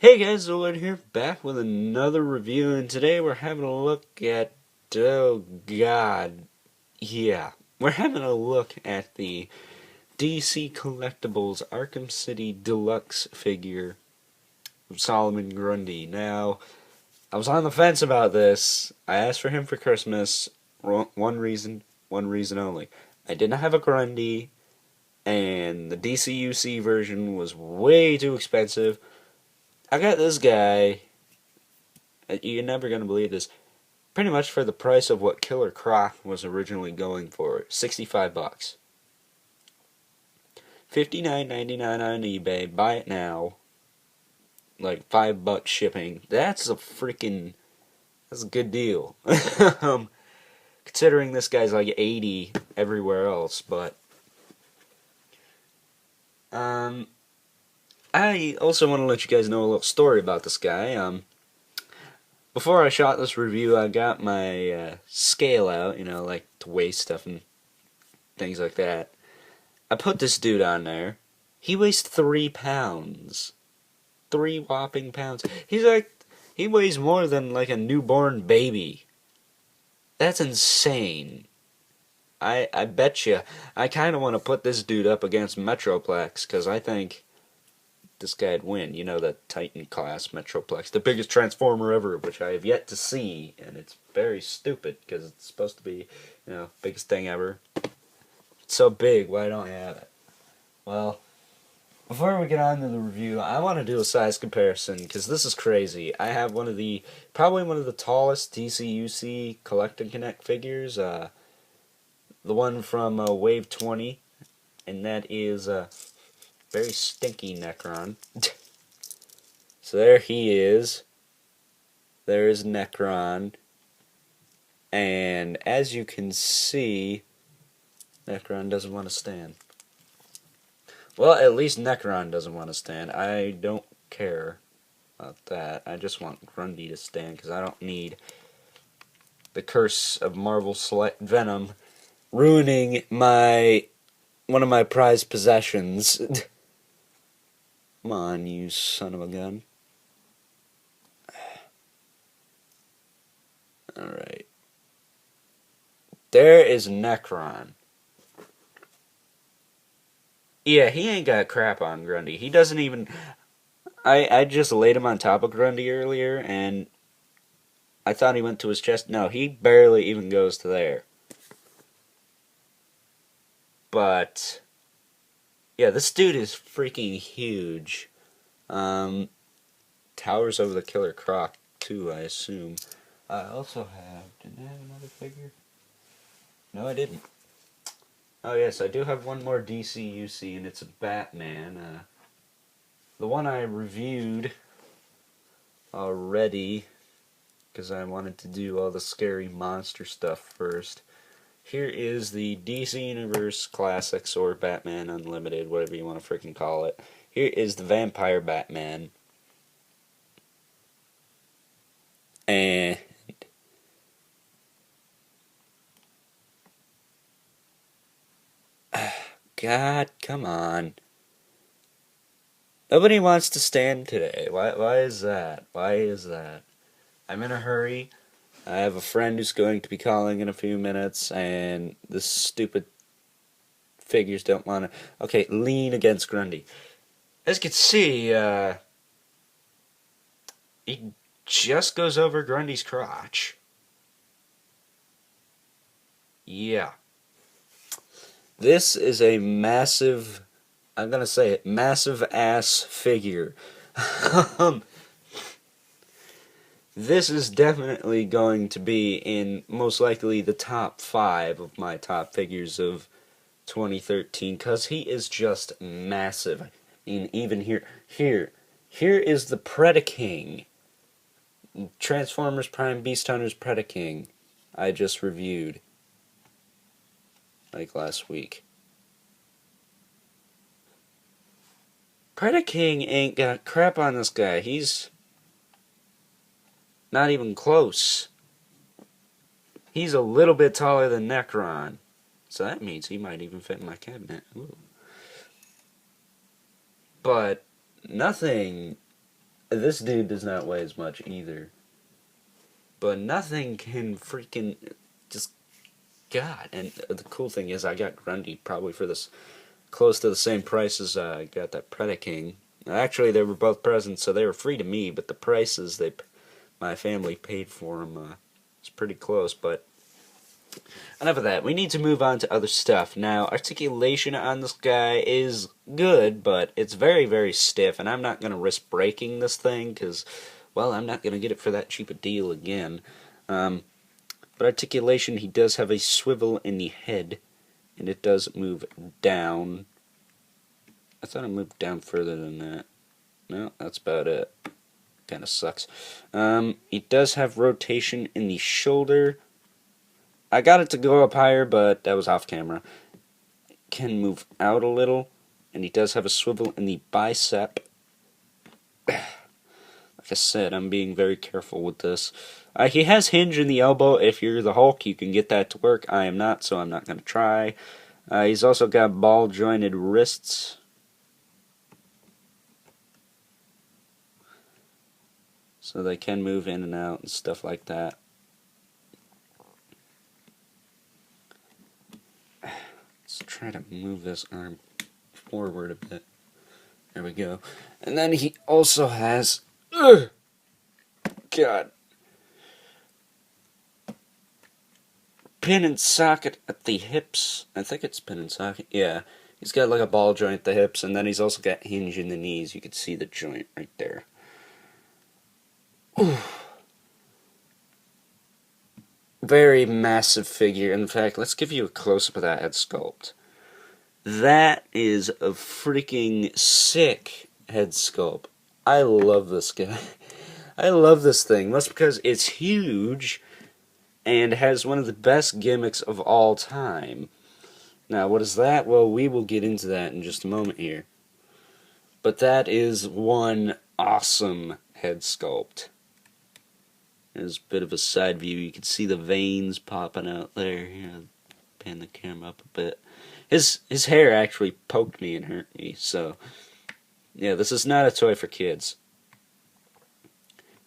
Hey guys, Zolan here, back with another review, and today we're having a look at, oh god, yeah, we're having a look at the DC Collectibles Arkham City Deluxe figure of Solomon Grundy. Now, I was on the fence about this. I asked for him for Christmas, one reason only. I did not have a Grundy, and the DCUC version was way too expensive. I got this guy. You're never going to believe this. Pretty much for the price of what Killer Croc was originally going for. $65. $59.99 on eBay. Buy it now. Like $5 shipping. That's a good deal. Considering this guy's like 80 everywhere else, but I also want to let you guys know a little story about this guy. Before I shot this review, I got my scale out, like to weigh stuff and things like that. I put this dude on there. He weighs 3 pounds. 3 whopping pounds. He weighs more than like a newborn baby. That's insane. I bet you. I kind of want to put this dude up against Metroplex, because I think this guy'd win. You know, the Titan class Metroplex, the biggest transformer ever, which I have yet to see, and it's very stupid because it's supposed to be, biggest thing ever. It's so big, why don't I have it? Well, before we get on to the review, I want to do a size comparison because this is crazy. I have probably one of the tallest DCUC Collect and Connect figures, the one from Wave 20, and that is very stinky Necron. So there he is. There's Necron. And as you can see, Necron doesn't want to stand. Well, at least Necron doesn't want to stand. I don't care about that. I just want Grundy to stand because I don't need the curse of Marvel Select Venom ruining one of my prized possessions. Come on, you son of a gun. Alright. There is Necron. Yeah, he ain't got crap on Grundy. He doesn't even... I just laid him on top of Grundy earlier, and I thought he went to his chest. No, he barely even goes to there. But yeah, this dude is freaking huge. Towers over the Killer Croc, too, I assume. I also didn't I have another figure? No, I didn't. Oh, yes, I do have one more DCUC, and it's a Batman. The one I reviewed already, because I wanted to do all the scary monster stuff first. Here is the DC Universe Classics, or Batman Unlimited, whatever you want to freaking call it. Here is the Vampire Batman. And God, come on. Nobody wants to stand today. Why is that? Why is that? I'm in a hurry. I have a friend who's going to be calling in a few minutes, and this stupid figures don't want to... Okay, lean against Grundy. As you can see, he just goes over Grundy's crotch. Yeah. This is a massive, I'm gonna say it, massive ass figure. This is definitely going to be in most likely the top 5 of my top figures of 2013, because he is just massive. I mean, even here is the Predaking. Transformers Prime Beast Hunters Predaking. I just reviewed, like last week. Predaking ain't got crap on this guy. He's not even close. He's a little bit taller than Necron. So that means he might even fit in my cabinet. Ooh. But nothing This dude does not weigh as much either. But nothing can freaking just God. And the cool thing is, I got Grundy probably for this close to the same price as I got that Predaking. Actually, they were both presents, so they were free to me. But the prices my family paid for them was pretty close. But enough of that. We need to move on to other stuff. Now, articulation on this guy is good, but it's very, very stiff, and I'm not going to risk breaking this thing, because, well, I'm not going to get it for that cheap a deal again. But articulation, he does have a swivel in the head, and it does move down. I thought it moved down further than that. No, that's about it. Kind of sucks. It does have rotation in the shoulder. I got it to go up higher, but that was off camera. Can move out a little, and he does have a swivel in the bicep. Like I said, I'm being very careful with this. He has hinge in the elbow. If you're the Hulk, you can get that to work. I am not, so I'm not going to try. He's also got ball-jointed wrists. So they can move in and out and stuff like that. Let's try to move this arm forward a bit. There we go. And then he also has... God. Pin and socket at the hips. I think it's pin and socket. Yeah. He's got like a ball joint at the hips, and then he's also got hinge in the knees. You can see the joint right there. Ooh. Very massive figure. In fact, let's give you a close-up of that head sculpt. That is a freaking sick head sculpt. I love this guy. I love this thing. That's because it's huge and has one of the best gimmicks of all time. Now, what is that? Well, we will get into that in just a moment here. But that is one awesome head sculpt. There's a bit of a side view. You can see the veins popping out there. Here, pan the camera up a bit. His hair actually poked me and hurt me. So, yeah, this is not a toy for kids.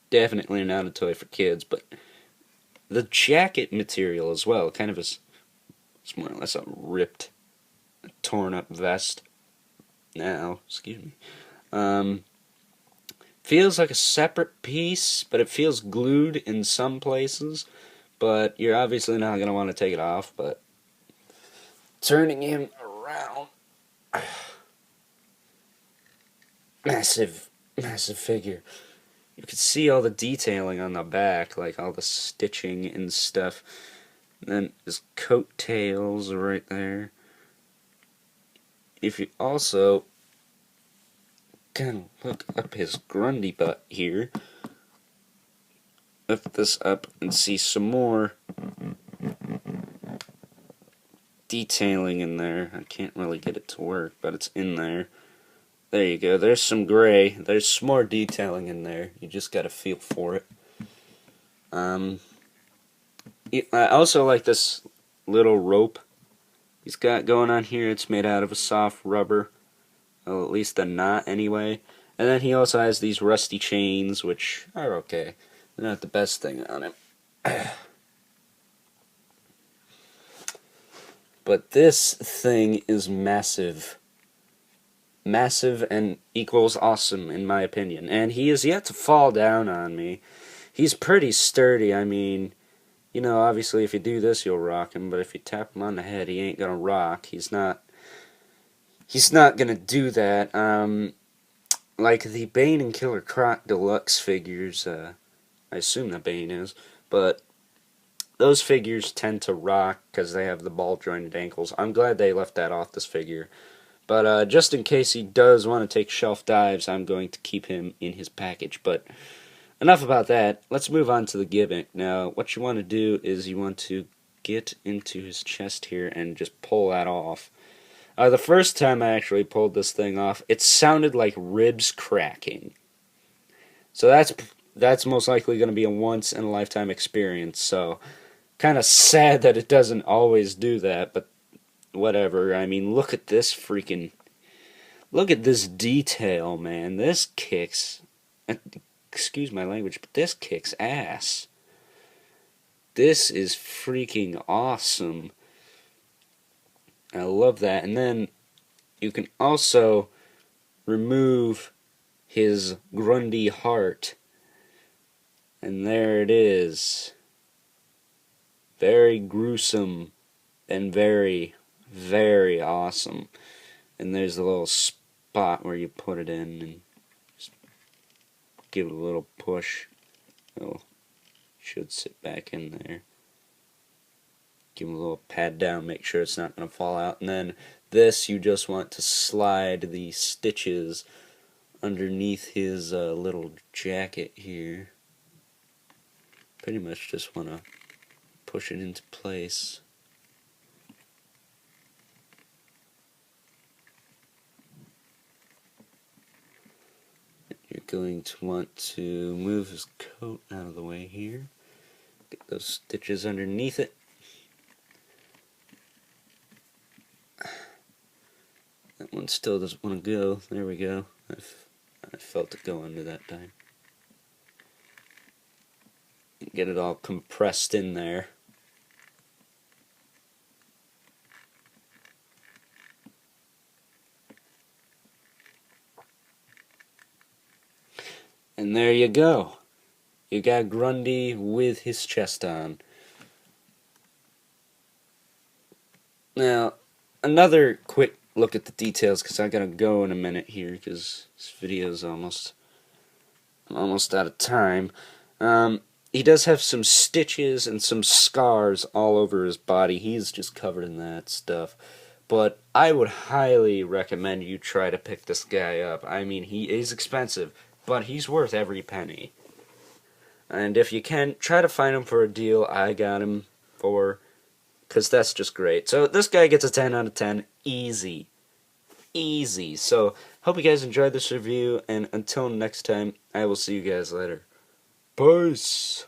Definitely not a toy for kids. But the jacket material as well, kind of it's more or less a ripped, torn up vest. Now, excuse me. Feels like a separate piece, but it feels glued in some places. But you're obviously not going to want to take it off. But turning him around, massive figure. You can see all the detailing on the back, like all the stitching and stuff. And then his coattails are right there. If you also kind of look up his Grundy butt here, lift this up and see some more detailing in there. I can't really get it to work, but it's in there. There you go. There's some gray. There's some more detailing in there. You just gotta feel for it. I also like this little rope he's got going on here. It's made out of a soft rubber. Well, at least a knot anyway. And then he also has these rusty chains, which are okay. They're not the best thing on him. But this thing is massive. Massive and equals awesome, in my opinion. And he is yet to fall down on me. He's pretty sturdy. I mean, you know, obviously if you do this, you'll rock him. But if you tap him on the head, he ain't gonna rock. He's not gonna do that. Like the Bane and Killer Croc Deluxe figures, I assume that Bane is, but those figures tend to rock because they have the ball-jointed ankles. I'm glad they left that off this figure. But just in case he does want to take shelf dives, I'm going to keep him in his package. But enough about that. Let's move on to the gimmick. Now, what you want to do is you want to get into his chest here and just pull that off. The first time I actually pulled this thing off, it sounded like ribs cracking. So that's most likely going to be a once-in-a-lifetime experience. So, kind of sad that it doesn't always do that, but whatever. I mean, look at this detail, man. This kicks. excuse my language, but this kicks ass. This is freaking awesome. I love that. And then you can also remove his Grundy heart. And there it is. Very gruesome and very, very awesome. And there's a little spot where you put it in and just give it a little push. It should sit back in there. Give him a little pat down, make sure it's not going to fall out. And then this, you just want to slide the stitches underneath his little jacket here. Pretty much just want to push it into place. You're going to want to move his coat out of the way here. Get those stitches underneath it. That one still doesn't want to go. There we go. I felt it go under that time. Get it all compressed in there. And there you go. You got Grundy with his chest on. Now, another quick look at the details, because I gotta go in a minute here, because this video is almost out of time. He does have some stitches and some scars all over his body. He's just covered in that stuff. But I would highly recommend you try to pick this guy up. I mean, he is expensive, but he's worth every penny. And if you can, try to find him for a deal. I got him for, because that's just great. So this guy gets a 10 out of 10. Easy. Easy. So, hope you guys enjoyed this review, and until next time, I will see you guys later. Peace!